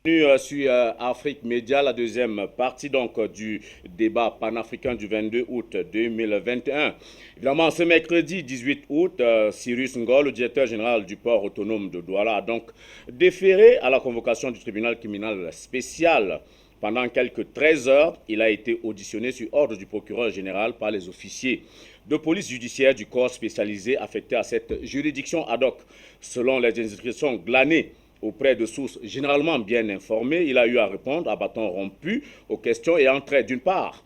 Bienvenue sur Afrique Média, la deuxième partie du débat panafricain du 22 août 2021. Évidemment, ce mercredi 18 août, Cyrus Ngol, le directeur général du port autonome de Douala, a donc déféré à la convocation du tribunal criminel spécial. Pendant quelques 13 heures, il a été auditionné sur ordre du procureur général par les officiers de police judiciaire du corps spécialisé affecté à cette juridiction ad hoc. Selon les inscriptions glanées auprès de sources généralement bien informées, il a eu à répondre à bâton rompu aux questions ayant trait d'une part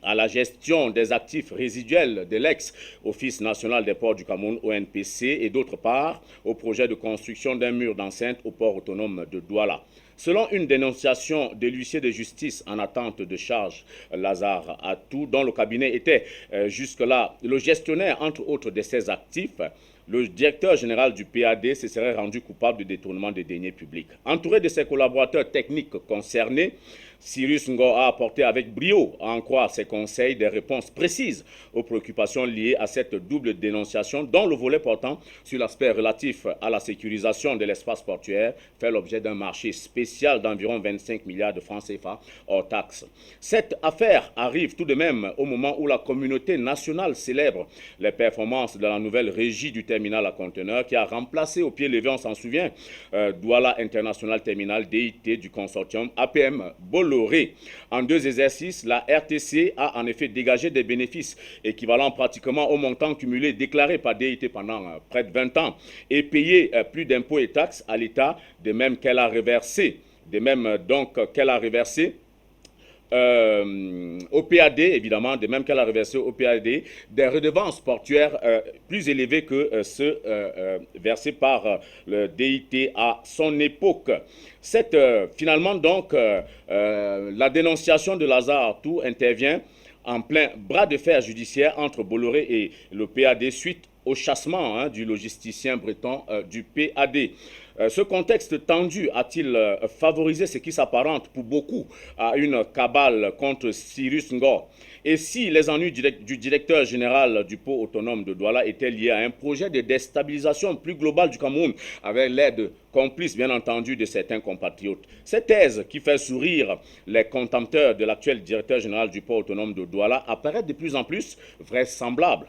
à la gestion des actifs résiduels de l'ex-Office national des ports du Cameroun, ONPC, et d'autre part au projet de construction d'un mur d'enceinte au port autonome de Douala. Selon une dénonciation de l'huissier de justice en attente de charge, Lazare Atou, dont le cabinet était jusque-là le gestionnaire, entre autres, de ces actifs, le directeur général du PAD se serait rendu coupable de détournement des deniers publics. Entouré de ses collaborateurs techniques concernés, Cyrus Ngor a apporté avec brio, à en croire ses conseils, des réponses précises aux préoccupations liées à cette double dénonciation, dont le volet portant sur l'aspect relatif à la sécurisation de l'espace portuaire fait l'objet d'un marché spécial d'environ 25 milliards de francs CFA hors taxes. Cette affaire arrive tout de même au moment où la communauté nationale célèbre les performances de la nouvelle régie du terminal à conteneurs qui a remplacé au pied levé, on s'en souvient, Douala International Terminal DIT du consortium APM Bolloré. En 2 exercices, la RTC a en effet dégagé des bénéfices équivalents pratiquement au montant cumulé déclaré par DIT pendant près de 20 ans et payé plus d'impôts et taxes à l'État, de même qu'elle a reversé au PAD, évidemment, de même qu'elle a reversé au PAD des redevances portuaires plus élevées que ceux versés par le DIT à son époque. Finalement, la dénonciation de Lazare Atou intervient en plein bras de fer judiciaire entre Bolloré et le PAD suite au chassement du logisticien breton du PAD. Ce contexte tendu a-t-il favorisé ce qui s'apparente pour beaucoup à une cabale contre Cyrus Ngor? Et si les ennuis du directeur général du port autonome de Douala étaient liés à un projet de déstabilisation plus globale du Cameroun, avec l'aide complice bien entendu de certains compatriotes? Cette thèse qui fait sourire les contempteurs de l'actuel directeur général du port autonome de Douala apparaît de plus en plus vraisemblable.